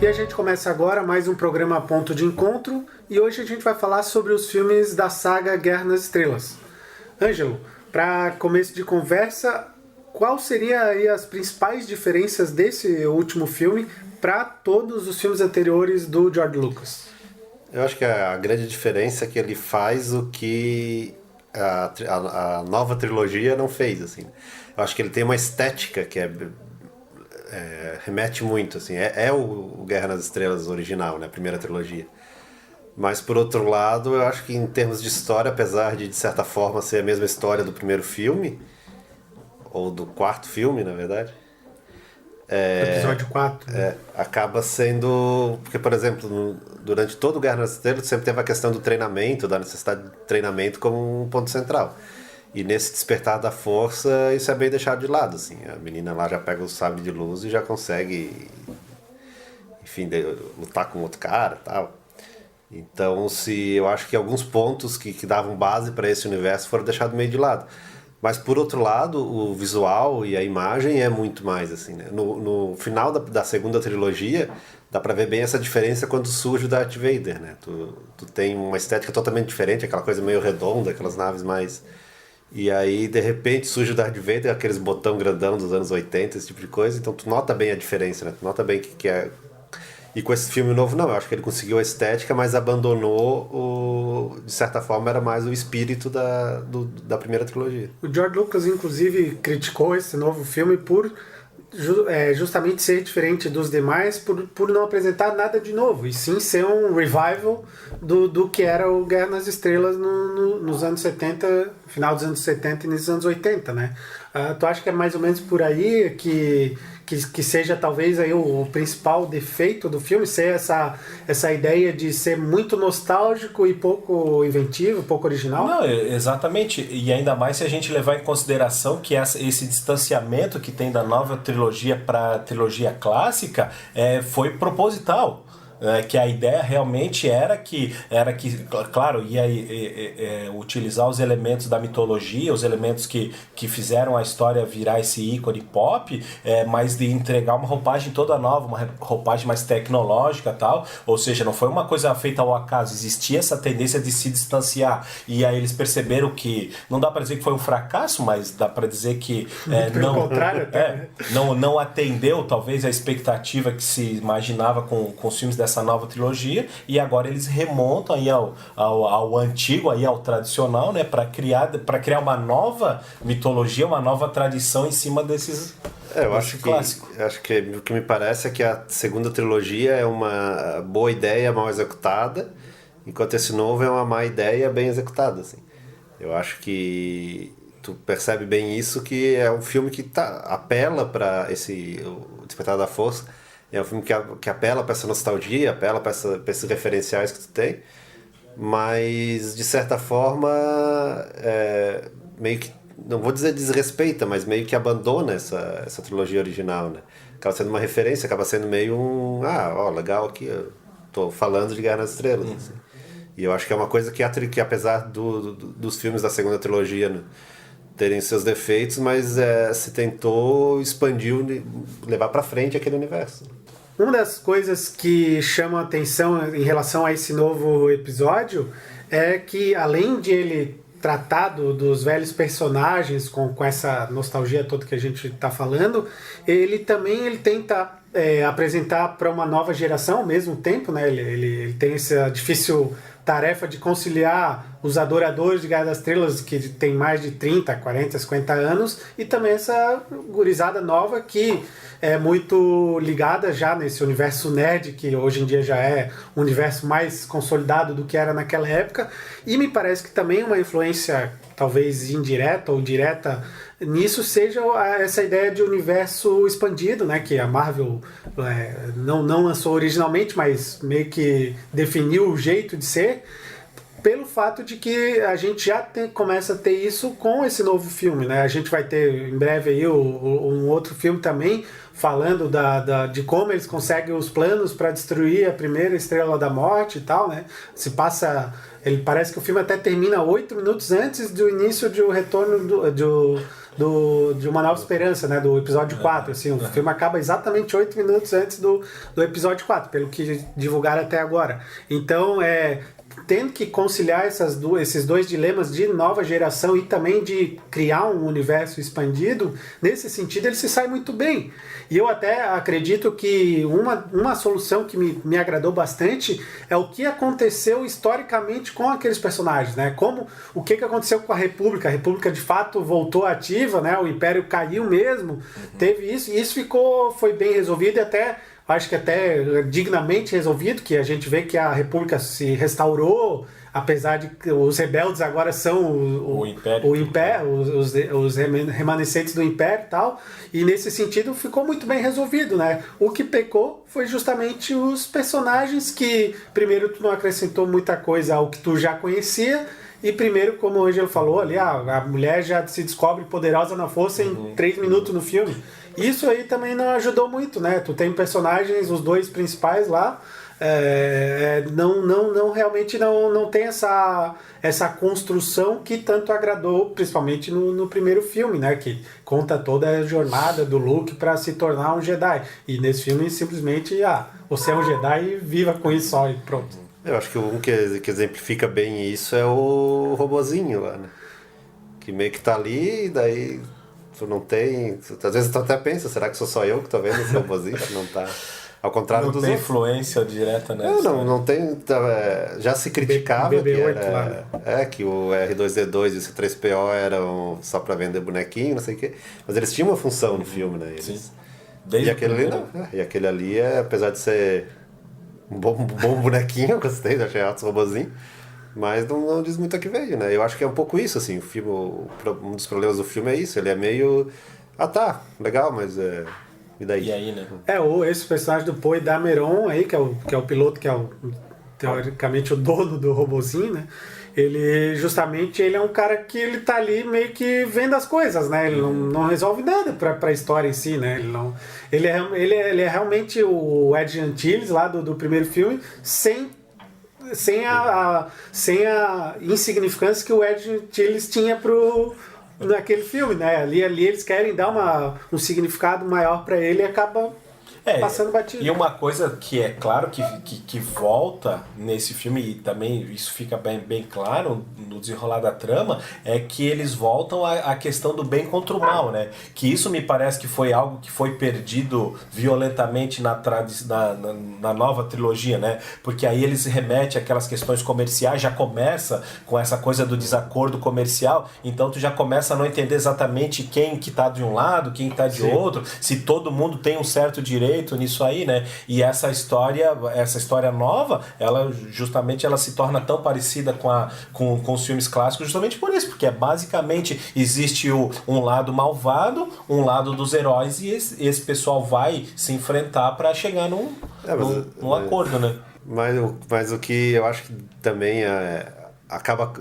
E a gente começa agora mais um programa Ponto de Encontro e hoje a gente vai falar sobre os filmes da saga Guerra nas Estrelas. Ângelo, para começo de conversa, qual seria aí as principais diferenças desse último filme para todos os filmes anteriores do George Lucas? Eu acho que a grande diferença é que ele faz o que a nova trilogia não fez, assim. Eu acho que ele tem uma estética que remete muito, assim. É o Guerra nas Estrelas original, né? A primeira trilogia. Mas, por outro lado, eu acho que em termos de história, apesar de certa forma, ser a mesma história do primeiro filme, ou do quarto filme, na verdade, Episódio 4. acaba sendo... Porque, por exemplo, durante todo o Guerra nas Estrelas sempre teve a questão do treinamento, da necessidade de treinamento como um ponto central. E nesse Despertar da Força, isso é bem deixado de lado, assim. A menina lá já pega o sabre de luz e já consegue, enfim, lutar com outro cara e tal. Então, eu acho que alguns pontos que davam base para esse universo foram deixados meio de lado. Mas, por outro lado, o visual e a imagem é muito mais, assim, né? No final da segunda trilogia, dá pra ver bem essa diferença quando surge o Darth Vader, né? Tu tem uma estética totalmente diferente, aquela coisa meio redonda, aquelas naves mais... E aí, de repente, surge o Darth Vader, aqueles botão grandão dos anos 80, esse tipo de coisa. Então, tu nota bem a diferença, né? Tu nota bem que é... E com esse filme novo, não. Eu acho que ele conseguiu a estética, mas abandonou, de certa forma, era mais o espírito da primeira trilogia. O George Lucas, inclusive, criticou esse novo filme por justamente ser diferente dos demais, por não apresentar nada de novo, e sim ser um revival do que era o Guerra nas Estrelas nos anos 70, final dos anos 70 e nos anos 80, né? Tu acha que é mais ou menos por aí que seja talvez aí o principal defeito do filme, ser essa ideia de ser muito nostálgico e pouco inventivo, pouco original? Não, exatamente, e ainda mais se a gente levar em consideração que esse distanciamento que tem da nova trilogia para a trilogia clássica foi proposital. Que a ideia realmente era que claro, ia utilizar os elementos da mitologia, os elementos que fizeram a história virar esse ícone pop, mas de entregar uma roupagem toda nova, uma roupagem mais tecnológica e tal, ou seja, não foi uma coisa feita ao acaso, existia essa tendência de se distanciar, e aí eles perceberam que, não dá para dizer que foi um fracasso, mas dá para dizer que não atendeu talvez a expectativa que se imaginava com os filmes dessa nova trilogia, e agora eles remontam aí ao antigo, aí ao tradicional, né, para criar uma nova mitologia, uma nova tradição em cima desses clássicos. Acho que o que me parece é que a segunda trilogia é uma boa ideia mal executada, enquanto esse novo é uma má ideia bem executada, assim. Eu acho que tu percebe bem isso, que é um filme que apela para o Despertar da Força. É um filme que apela para essa nostalgia, apela para esses referenciais que tu tem, mas, de certa forma, meio que, não vou dizer desrespeita, mas meio que abandona essa trilogia original, né? Acaba sendo uma referência, acaba sendo meio legal aqui, eu tô falando de Guerra nas Estrelas. Assim. E eu acho que é uma coisa que apesar dos filmes da segunda trilogia, né, terem seus defeitos, mas se tentou expandir, levar para frente aquele universo. Uma das coisas que chama a atenção em relação a esse novo episódio é que, além de ele tratar dos velhos personagens com essa nostalgia toda que a gente está falando, ele tenta apresentar para uma nova geração ao mesmo tempo, né? Ele tem essa difícil tarefa de conciliar os adoradores de Guerra das Estrelas, que tem mais de 30, 40, 50 anos, e também essa gurizada nova que é muito ligada já nesse universo nerd, que hoje em dia já é um universo mais consolidado do que era naquela época, e me parece que também uma influência, talvez indireta ou direta, nisso seja essa ideia de universo expandido, né, que a Marvel não lançou originalmente, mas meio que definiu o jeito de ser, pelo fato de que a gente já começa a ter isso com esse novo filme, né? A gente vai ter em breve aí um outro filme também falando de como eles conseguem os planos para destruir a primeira Estrela da Morte e tal, né? Parece que o filme até termina 8 minutos antes do início do retorno de Uma Nova Esperança, né? Do episódio 4. Assim, o filme acaba exatamente 8 minutos antes do episódio 4, pelo que divulgaram até agora. Então, tendo que conciliar esses dois dilemas de nova geração e também de criar um universo expandido, nesse sentido ele se sai muito bem. E eu até acredito que uma solução que me agradou bastante é o que aconteceu historicamente com aqueles personagens, né? Como o que aconteceu com a República de fato voltou ativa, né? O Império caiu mesmo, teve isso, e isso foi bem resolvido e acho que até dignamente resolvido, que a gente vê que a República se restaurou, apesar de que os rebeldes agora são o Império, os remanescentes do Império e tal, e nesse sentido ficou muito bem resolvido, né? O que pecou foi justamente os personagens que, primeiro, tu não acrescentou muita coisa ao que tu já conhecia, e primeiro, como o Ângelo falou ali, a mulher já se descobre poderosa na força em 3 minutos no filme. Isso aí também não ajudou muito, né? Tu tem personagens, os dois principais lá, realmente não tem essa construção que tanto agradou, principalmente no primeiro filme, né? Que conta toda a jornada do Luke para se tornar um Jedi. E nesse filme, simplesmente, você é um Jedi e viva com isso só e pronto. Eu acho que um que exemplifica bem isso é o robozinho lá, né? Que meio que tá ali, e daí tu não tem... Às vezes tu até pensa, será que sou só eu que tô vendo esse robozinho? Que não tá... Ao contrário não dos tem outros. influência direta, né? Não tem... Já se criticava que o R2-D2 e o C3PO eram só pra vender bonequinho, não sei o quê. Mas eles tinham uma função no filme, né? Sim. E aquele ali não. E aquele ali, apesar de ser um bom bonequinho, eu gostei, achei altos robozinho. Mas não diz muito a que veio, né? Eu acho que é um pouco isso, assim, o filme, um dos problemas do filme é isso, ele é meio... legal, mas e daí? E aí, né? Esse personagem do Poe Dameron aí, que é o piloto, que é teoricamente o dono do robozinho, né? Ele é um cara que ele tá ali meio que vendo as coisas, né? Ele não resolve nada pra história em si, né? Ele é realmente o Ed Antilles lá do primeiro filme, sem a insignificância que o Ed Antilles tinha naquele filme, né? Ali eles querem dar um significado maior para ele e acaba passando batido. E uma coisa que é claro que volta nesse filme, e também isso fica bem claro no desenrolar da trama, é que eles voltam à questão do bem contra o mal, né? Que isso me parece que foi algo que foi perdido violentamente na nova trilogia, né? Porque aí eles remetem àquelas questões comerciais, já começa com essa coisa do desacordo comercial, então tu já começa a não entender exatamente quem que tá de um lado, quem tá de outro, se todo mundo tem um certo direito nisso aí, né? E essa história nova, ela se torna tão parecida com os filmes clássicos justamente por isso, porque basicamente existe um lado malvado, um lado dos heróis, e esse pessoal vai se enfrentar para chegar num acordo, né? Mas o que eu acho que também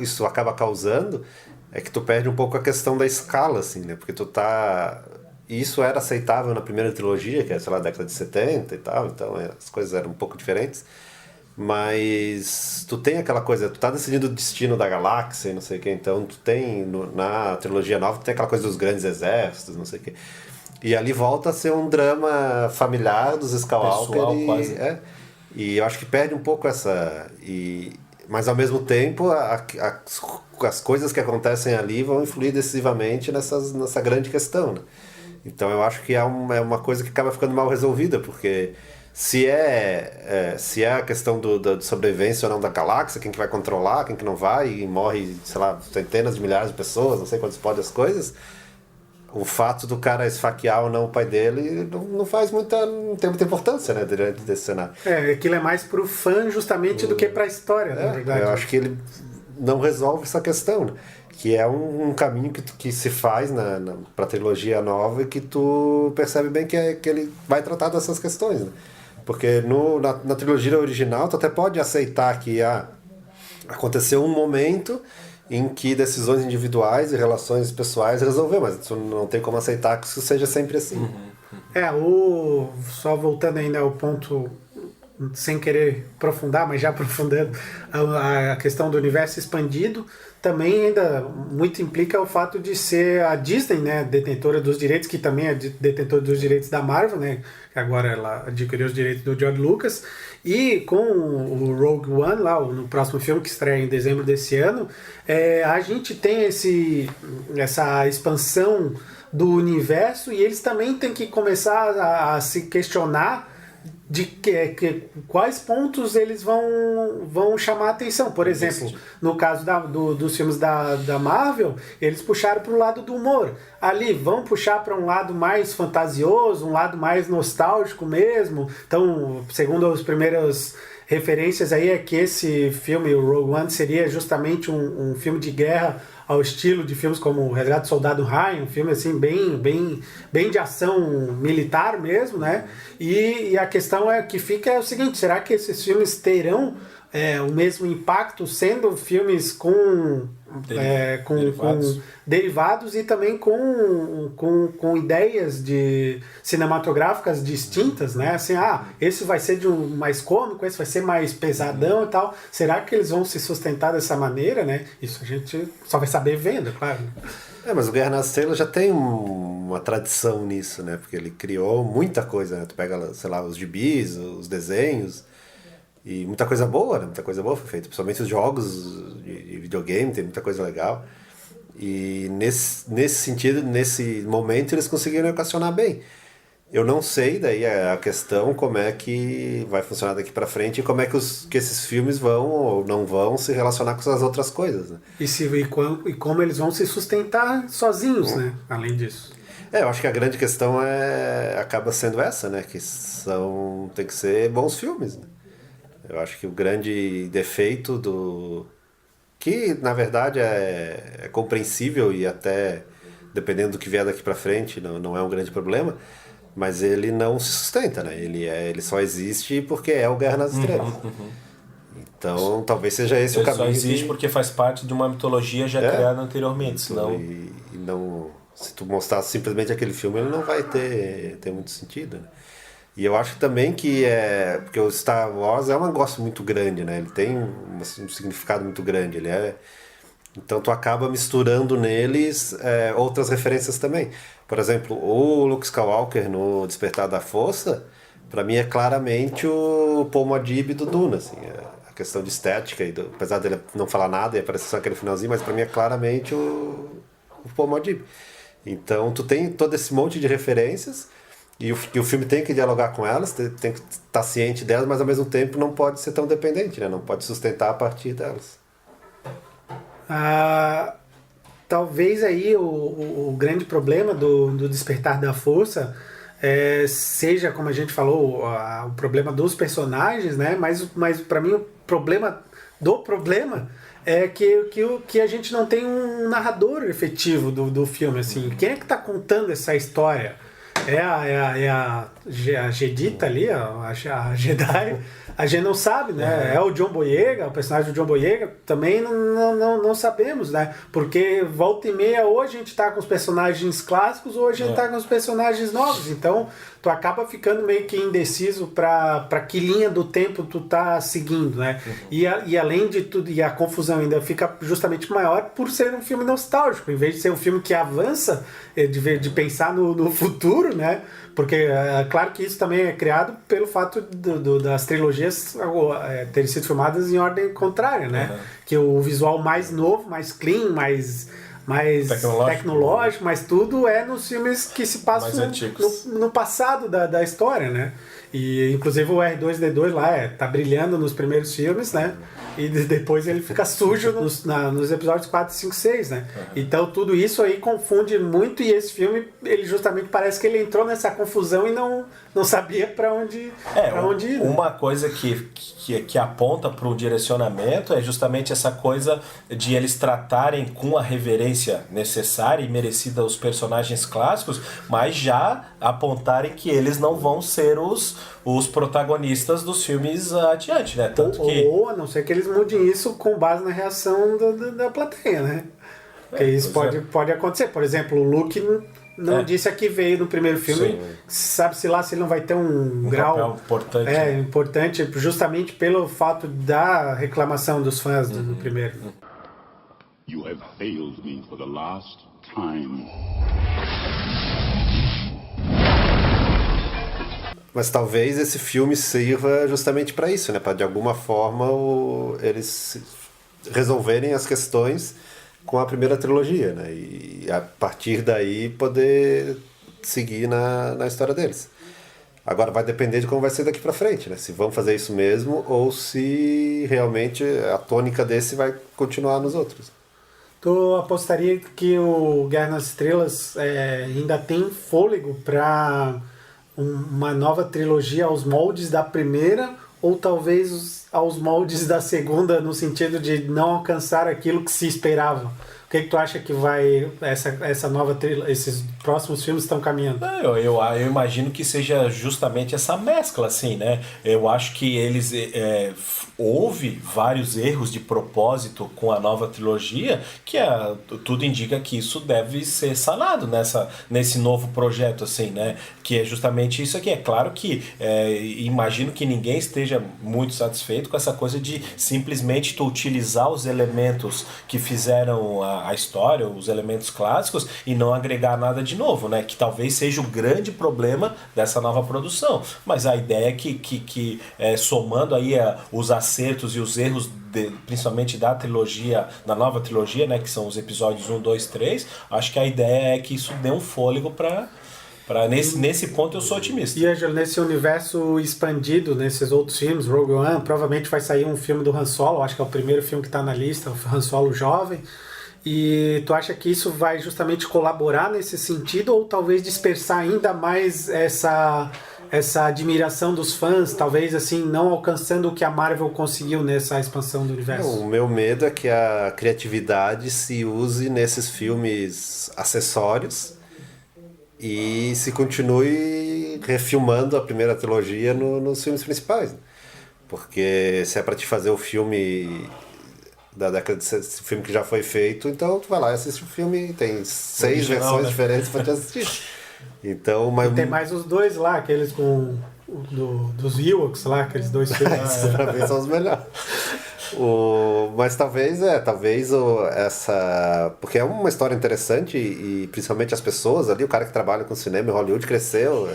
isso acaba causando é que tu perde um pouco a questão da escala, assim, né? Porque isso era aceitável na primeira trilogia, que é, sei lá, década de 70 e tal, então as coisas eram um pouco diferentes. Mas tu tem aquela coisa, tu tá decidindo o destino da galáxia e não sei o que, então tu tem, na trilogia nova, tu tem aquela coisa dos grandes exércitos, não sei o que. E ali volta a ser um drama familiar dos Skywalker. Quase. E eu acho que perde um pouco mas ao mesmo tempo as coisas que acontecem ali vão influir decisivamente nessa grande questão, né? Então eu acho que é uma coisa que acaba ficando mal resolvida, porque se é a questão da sobrevivência ou não da galáxia, quem que vai controlar, quem que não vai, e morre, sei lá, centenas de milhares de pessoas, não sei quanto explode as coisas, o fato do cara esfaquear ou não o pai dele não tem muita importância, né, diante desse cenário. Aquilo é mais pro fã justamente do que pra história, na verdade. Eu acho que ele não resolve essa questão, né? Que é um caminho que se faz para a trilogia nova e que tu percebe bem que ele vai tratar dessas questões, né? Porque na trilogia original tu até pode aceitar que aconteceu um momento em que decisões individuais e relações pessoais resolveu, mas tu não tem como aceitar que isso seja sempre assim. Só voltando ainda ao ponto sem querer aprofundar, mas já aprofundando a questão do universo expandido, também ainda muito implica o fato de ser a Disney, né, detentora dos direitos, que também é detentora dos direitos da Marvel, né, que agora ela adquiriu os direitos do George Lucas, e com o Rogue One, lá no próximo filme que estreia em dezembro desse ano, a gente tem essa expansão do universo, e eles também têm que começar a se questionar de quais pontos eles vão chamar a atenção. Por exemplo, no caso dos filmes da Marvel, eles puxaram para o lado do humor. Ali, vão puxar para um lado mais fantasioso, um lado mais nostálgico mesmo. Então, segundo as primeiras referências aí, é que esse filme, o Rogue One, seria justamente um filme de guerra ao estilo de filmes como O Resgate do Soldado Ryan, um filme assim bem de ação militar mesmo, né? E a questão que fica é o seguinte: será que esses filmes terão o mesmo impacto sendo filmes com derivados e também com ideias cinematográficas distintas, né? Assim, esse vai ser mais cômico, esse vai ser mais pesadão e tal. Será que eles vão se sustentar dessa maneira, né? Isso a gente só vai saber vendo, é claro. Mas o Guerra nas Estrelas já tem uma tradição nisso, né? Porque ele criou muita coisa, né? Tu pega, sei lá, os gibis, os desenhos, e muita coisa boa, né? Muita coisa boa foi feita, principalmente os jogos de videogame, tem muita coisa legal. E nesse sentido, nesse momento, eles conseguiram equacionar bem. Eu não sei, daí a questão, como é que vai funcionar daqui pra frente e como é que esses filmes vão ou não vão se relacionar com essas outras coisas, né? E como eles vão se sustentar sozinhos, né? Além disso. Eu acho que a grande questão acaba sendo essa, né? Que tem que ser bons filmes, né? Eu acho que o grande defeito que na verdade é compreensível e até dependendo do que vier daqui pra frente não é um grande problema, mas ele não se sustenta, né? Ele só existe porque é o Guerra nas Estrelas. Então talvez seja esse o caminho. Ele só existe porque faz parte de uma mitologia já criada anteriormente, senão... E não, se tu mostrar simplesmente aquele filme, ele não vai ter muito sentido, né? E eu acho também que porque o Star Wars é um negócio muito grande, né? Ele tem um significado muito grande. Então tu acaba misturando neles outras referências também. Por exemplo, o Luke Skywalker no Despertar da Força, para mim é claramente o Paul Muad'Dib do Duna, assim. A questão de estética, apesar dele não falar nada e aparecer só aquele finalzinho, mas para mim é claramente o Paul Muad'Dib. Então tu tem todo esse monte de referências. E o filme tem que dialogar com elas, tem que estar ciente delas, mas ao mesmo tempo não pode ser tão dependente, né? Não pode sustentar a partir delas. Talvez aí o grande problema do Despertar da Força seja, como a gente falou, o problema dos personagens, né? Mas para mim o problema é que a gente não tem um narrador efetivo do filme, assim. Quem é que está contando essa história? A Jedita ali, a Jedi, a gente não sabe, né? É o John Boyega, o personagem do John Boyega, também não sabemos, né? Porque volta e meia, ou a gente tá com os personagens clássicos, ou a gente tá com os personagens novos. Então, tu acaba ficando meio que indeciso pra que linha do tempo tu tá seguindo, né? E além de tudo, e a confusão ainda fica justamente maior por ser um filme nostálgico, em vez de ser um filme que avança, de pensar no futuro, né? Porque é claro que isso também é criado pelo fato das trilogias terem sido filmadas em ordem contrária, né? Que o visual mais novo, mais clean, mais tecnológico, mas tudo é nos filmes que se passam no passado da história, né? E inclusive o R2-D2 lá tá brilhando nos primeiros filmes, né? E depois ele fica sujo nos episódios 4, 5, 6, né? Então tudo isso aí confunde muito, e esse filme, ele justamente parece que ele entrou nessa confusão e não sabia para onde ir. Né? Uma coisa que aponta para o direcionamento é justamente essa coisa de eles tratarem com a reverência necessária e merecida os personagens clássicos, mas já apontarem que eles não vão ser os protagonistas dos filmes adiante, né? Ou a não ser que eles mudem isso com base na reação da plateia, né? Porque isso pode acontecer. Por exemplo, o Luke não disse a que veio no primeiro filme. Sim. Sabe-se lá se ele não vai ter um grau papel importante. Importante, justamente pelo fato da reclamação dos fãs do primeiro. You have failed me for the last time. Mas talvez esse filme sirva justamente para isso, né? Para de alguma forma eles resolverem as questões com a primeira trilogia, né? E a partir daí poder seguir na história deles. Agora vai depender de como vai ser daqui para frente, né? Se vão fazer isso mesmo ou se realmente a tônica desse vai continuar nos outros. Tu apostaria que o Guerra nas Estrelas ainda tem fôlego para uma nova trilogia aos moldes da primeira, ou talvez aos moldes da segunda, no sentido de não alcançar aquilo que se esperava? O que tu acha que vai essa nova esses próximos filmes estão caminhando? Eu imagino que seja justamente essa mescla, assim, né? Eu acho que eles houve vários erros de propósito com a nova trilogia, que tudo indica que isso deve ser sanado nesse novo projeto, assim, né? Que é justamente isso aqui. É claro que imagino que ninguém esteja muito satisfeito com essa coisa de simplesmente tu utilizar os elementos que fizeram a história, os elementos clássicos, e não agregar nada de novo, né? Que talvez seja o grande problema dessa nova produção. Mas a ideia é que somando aí os acertos e os erros, principalmente da nova trilogia, né? Que são os episódios 1, 2, 3, acho que a ideia é que isso dê um fôlego para nesse ponto eu sou otimista. E, Angelo, nesse universo expandido, nesses outros filmes, Rogue One, provavelmente vai sair um filme do Han Solo, acho que é o primeiro filme que está na lista, o Han Solo jovem. E tu acha que isso vai justamente colaborar nesse sentido, ou talvez dispersar ainda mais essa admiração dos fãs, talvez assim, não alcançando o que a Marvel conseguiu nessa expansão do universo? O meu medo é que a criatividade se use nesses filmes acessórios e se continue refilmando a primeira trilogia nos filmes principais. Porque se é para te fazer o filme da década de 60, esse filme que já foi feito, então tu vai lá e assiste o filme, tem 6 original, versões né? diferentes para te assistir. Então, mas tem mais os dois lá, aqueles com dos Ewoks lá, aqueles dois filmes. esses pra mim são os melhores. Mas talvez essa... Porque é uma história interessante e principalmente as pessoas ali, o cara que trabalha com cinema em Hollywood cresceu,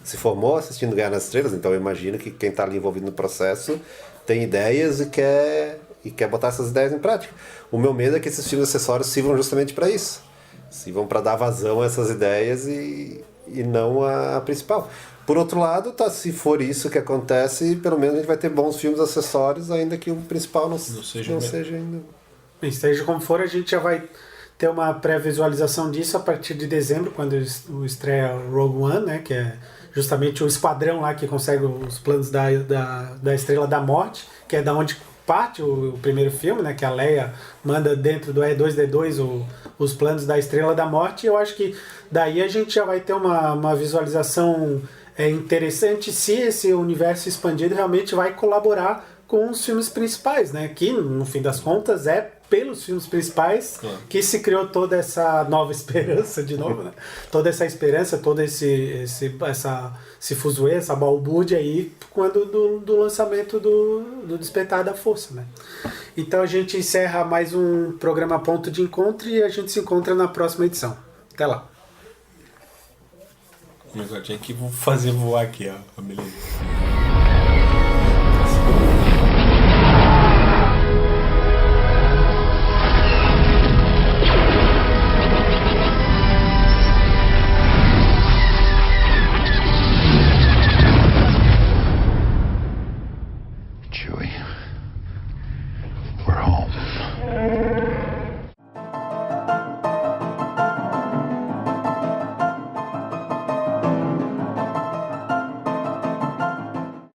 se formou assistindo Guerra nas Estrelas, então eu imagino que quem está ali envolvido no processo tem ideias e quer botar essas ideias em prática. O meu medo é que esses filmes acessórios sirvam justamente para isso. Sirvam para dar vazão a essas ideias e não a principal. Por outro lado, se for isso que acontece, pelo menos a gente vai ter bons filmes acessórios, ainda que o principal não seja ainda. Bem, seja como for, a gente já vai ter uma pré-visualização disso a partir de dezembro, quando estreia Rogue One, né, que é justamente o esquadrão lá que consegue os planos da Estrela da Morte, que é da onde parte o primeiro filme, né, que a Leia manda dentro do R2-D2 os planos da Estrela da Morte, e eu acho que daí a gente já vai ter uma visualização interessante se esse universo expandido realmente vai colaborar com os filmes principais, né, que no fim das contas é pelos filmes principais que se criou toda essa nova esperança, de novo, né? Toda essa esperança, todo esse fuzuê, essa balbúrdia aí, quando do lançamento do Despertar da Força, né? Então a gente encerra mais um programa Ponto de Encontro e a gente se encontra na próxima edição. Até lá. Eu tinha que fazer voar aqui, ó. Beleza. Chewie.